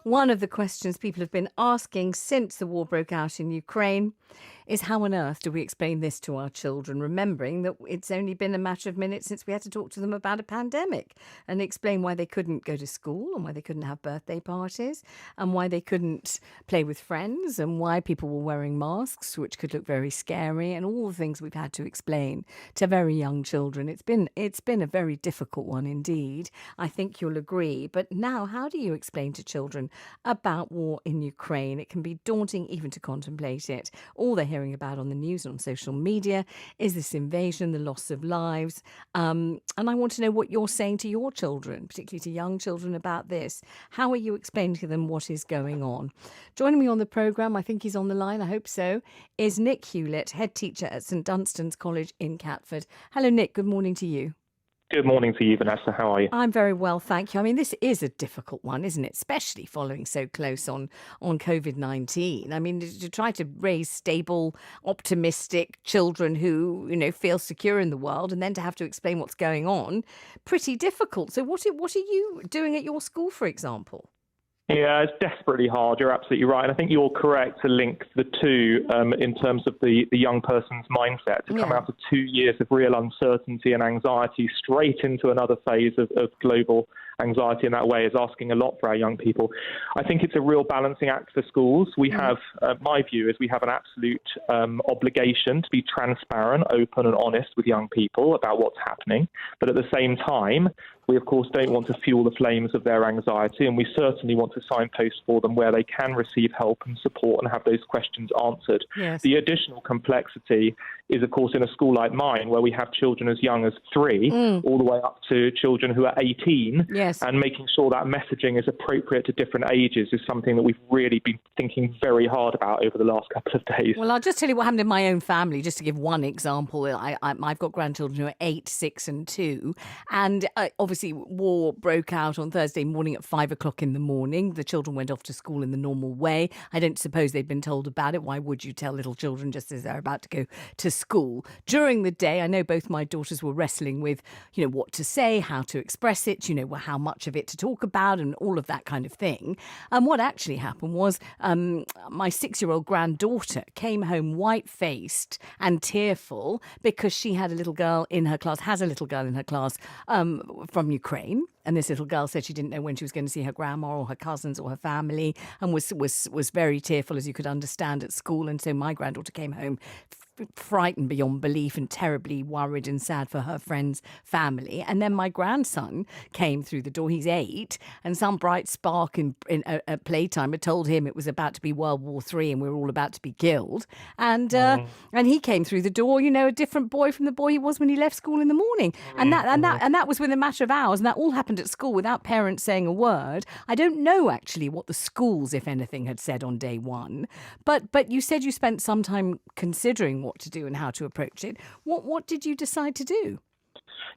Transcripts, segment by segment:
One of the questions people have been asking since the war broke out in Ukraine is how on earth do we explain this to our children, remembering that it's only been a matter of minutes since we had to talk to them about a pandemic and explain why they couldn't go to school and why they couldn't have birthday parties and why they couldn't play with friends and why people were wearing masks, which could look very scary, and all the things we've had to explain to very young children. It's been a very difficult one indeed. I think you'll agree. But now, how do you explain to children about war in Ukraine? It can be daunting even to contemplate it. All they're hearing about on the news and on social media is this invasion, the loss of lives. And I want to know what you're saying to your children, particularly to young children, about this. How are you explaining to them what is going on? Joining me on the programme, I think he's on the line, I hope so, is Nick Hewlett, head teacher at St Dunstan's College in Catford. Hello, Nick. Good morning to you. Good morning to you, Vanessa. How are you? I'm very well, thank you. I mean, this is a difficult one, isn't it? Especially following so close on COVID-19. I mean, to try to raise stable, optimistic children who, feel secure in the world and then to have to explain what's going on, pretty difficult. So what are you doing at your school, for example? Yeah, it's desperately hard. You're absolutely right. And I think you're correct to link the two in terms of the young person's mindset to come out of 2 years of real uncertainty and anxiety straight into another phase of global anxiety in that way is asking a lot for our young people. I think it's a real balancing act for schools. We have, my view is we have an absolute obligation to be transparent, open and honest with young people about what's happening. But at the same time, we, of course, don't want to fuel the flames of their anxiety, and we certainly want to signpost for them where they can receive help and support and have those questions answered. Yes. The additional complexity is, of course, in a school like mine, where we have children as young as 3, all the way up to children who are 18, Yes. and making sure that messaging is appropriate to different ages is something that we've really been thinking very hard about over the last couple of days. Well, I'll just tell you what happened in my own family, just to give one example. I've got grandchildren who are 8, 6 and 2, and obviously war broke out on Thursday morning at 5 o'clock in the morning. The children went off to school in the normal way. I don't suppose they'd been told about it. Why would you tell little children just as they're about to go to school? During the day, I know both my daughters were wrestling with, what to say, how to express it, how much of it to talk about and all of that kind of thing. And what actually happened was my 6-year-old granddaughter came home white-faced and tearful because she had a little girl in her class, from Ukraine. And this little girl said she didn't know when she was going to see her grandma or her cousins or her family, and was very tearful, as you could understand, at school. And so my granddaughter came home frightened beyond belief and terribly worried and sad for her friend's family. And then my grandson came through the door. He's 8, and some bright spark at playtime had told him it was about to be World War III and we were all about to be killed. And he came through the door, a different boy from the boy he was when he left school in the morning. And that was within a matter of hours, and that all happened at school without parents saying a word. I don't know actually what the schools, if anything, had said on day one. But you said you spent some time considering what to do and how to approach it. What did you decide to do?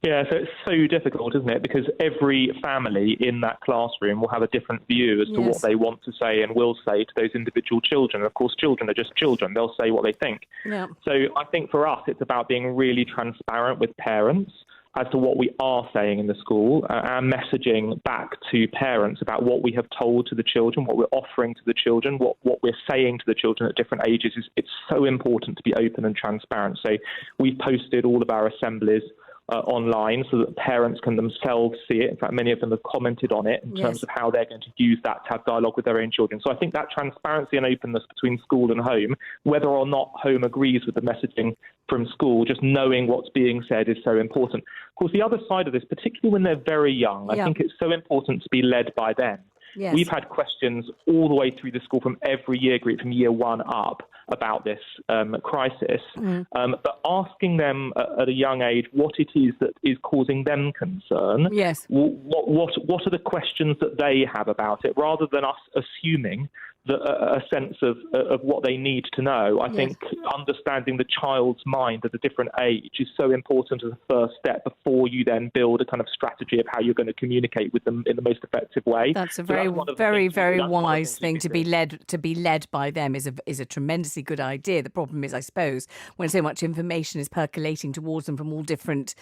Yeah, so it's so difficult, isn't it? Because every family in that classroom will have a different view as to what they want to say and will say to those individual children. Of course, children are just children. They'll say what they think. Yeah. So I think for us, it's about being really transparent with parents as to what we are saying in the school, and messaging back to parents about what we have told to the children, what we're offering to the children, what we're saying to the children at different ages. It's so important to be open and transparent. So we've posted all of our assemblies online so that parents can themselves see it. In fact, many of them have commented on it in terms of how they're going to use that to have dialogue with their own children. So I think that transparency and openness between school and home, whether or not home agrees with the messaging from school, just knowing what's being said is so important. Of course, the other side of this, particularly when they're very young, I think it's so important to be led by them. Yes. We've had questions all the way through the school from every year group, from year 1 up, about this crisis. But asking them at a young age what it is that is causing them concern, yes. what are the questions that they have about it, rather than us assuming a sense of what they need to know. I Yes. think understanding the child's mind at a different age is so important as a first step before you then build a kind of strategy of how you're going to communicate with them in the most effective way. That's a So very, one of the very, things we do. very That's one of the wise things we thing to be do. led by them is a tremendously good idea. The problem is, I suppose, when so much information is percolating towards them from all different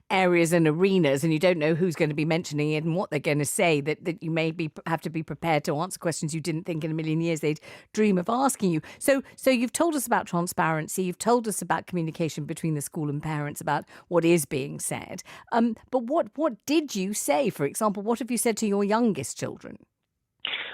areas and arenas, and you don't know who's going to be mentioning it and what they're going to say, that you have to be prepared to answer questions you didn't think in a million years they'd dream of asking you. So you've told us about transparency. You've told us about communication between the school and parents about what is being said. But what did you say? For example, what have you said to your youngest children?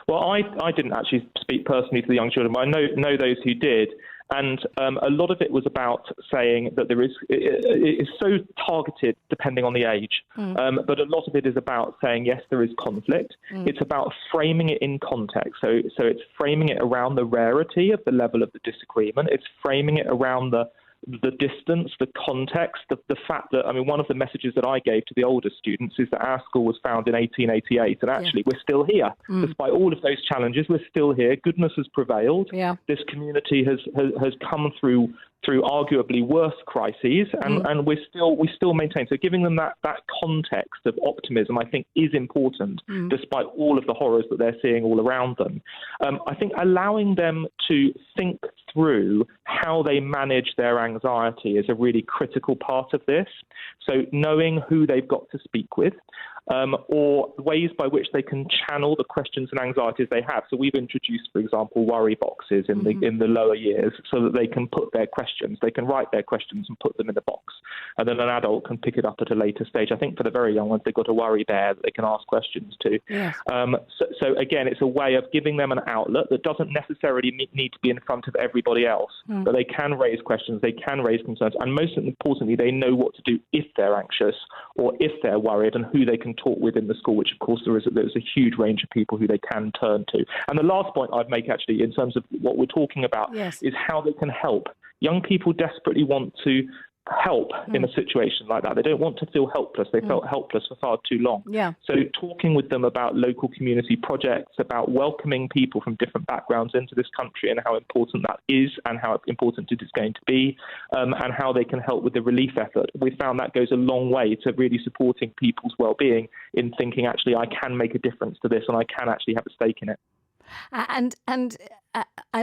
Well, I didn't actually speak personally to the young children, but I know those who did. And a lot of it was about saying that it is so targeted depending on the age. But a lot of it is about saying, yes, there is conflict. It's about framing it in context. So it's framing it around the rarity of the level of the disagreement. It's framing it around the distance, the context, the fact that, I mean, one of the messages that I gave to the older students is that our school was founded in 1888, and actually we're still here. Despite all of those challenges, we're still here. Goodness has prevailed. Yeah. This community has come through arguably worse crises, and we still maintain. So giving them that context of optimism, I think, is important, despite all of the horrors that they're seeing all around them. I think allowing them to think through how they manage their anxiety is a really critical part of this. So knowing who they've got to speak with, or ways by which they can channel the questions and anxieties they have. So we've introduced, for example, worry boxes in the lower years so that they can put their questions, they can write their questions and put them in the box. And then an adult can pick it up at a later stage. I think for the very young ones, they've got a worry bear that they can ask questions to. Yes. So again, it's a way of giving them an outlet that doesn't necessarily need to be in front of everybody else, but they can raise questions, they can raise concerns, and most importantly, they know what to do if they're anxious or if they're worried, and who they can talk with in the school, which of course there's a huge range of people who they can turn to. And the last point I'd make actually in terms of what we're talking about is how they can help. Young people desperately want to help in a situation like that. They don't want to feel helpless. They felt helpless for far too long. Yeah. So talking with them about local community projects, about welcoming people from different backgrounds into this country and how important that is and how important it is going to be, and how they can help with the relief effort. We found that goes a long way to really supporting people's well-being in thinking, actually, I can make a difference to this and I can actually have a stake in it. And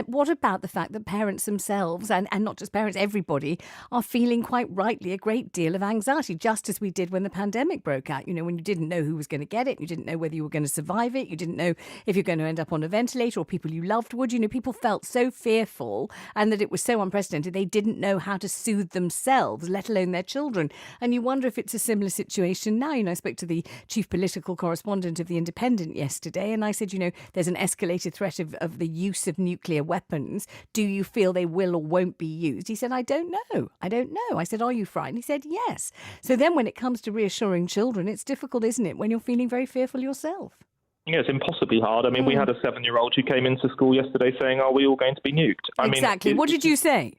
what about the fact that parents themselves, and not just parents, everybody, are feeling quite rightly a great deal of anxiety, just as we did when the pandemic broke out? You know, when you didn't know who was going to get it, you didn't know whether you were going to survive it, you didn't know if you're going to end up on a ventilator or people you loved would. You know, people felt so fearful and that it was so unprecedented, they didn't know how to soothe themselves, let alone their children. And you wonder if it's a similar situation now. You know, I spoke to the chief political correspondent of The Independent yesterday, and I said, you know, there's an escalated threat of the use of nuclear weapons. Do you feel they will or won't be used? He said, I don't know. I said, are you frightened? He said, yes. So then when it comes to reassuring children, it's difficult, isn't it, when you're feeling very fearful yourself? Yeah, it's impossibly hard. I mean, we had a 7-year-old who came into school yesterday saying, are we all going to be nuked? Exactly. What did you say?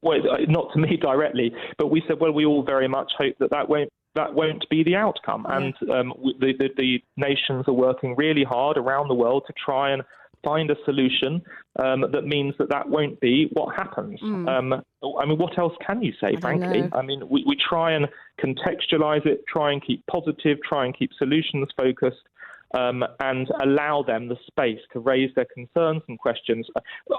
Well, not to me directly, but we said, well, we all very much hope that won't be the outcome. And the nations are working really hard around the world to try and find a solution that means that won't be what happens. I mean, what else can you say, frankly? I mean, we try and contextualize it, try and keep positive, try and keep solutions focused, and allow them the space to raise their concerns and questions.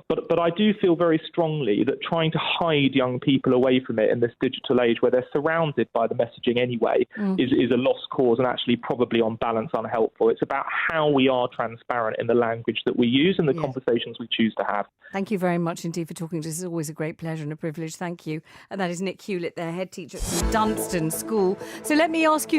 But I do feel very strongly that trying to hide young people away from it in this digital age where they're surrounded by the messaging anyway is a lost cause and actually probably on balance unhelpful. It's about how we are transparent in the language that we use and the conversations we choose to have. Thank you very much indeed for talking to us. It's always a great pleasure and a privilege. Thank you. And that is Nick Hewlett, their head teacher at St Dunstan School. So let me ask you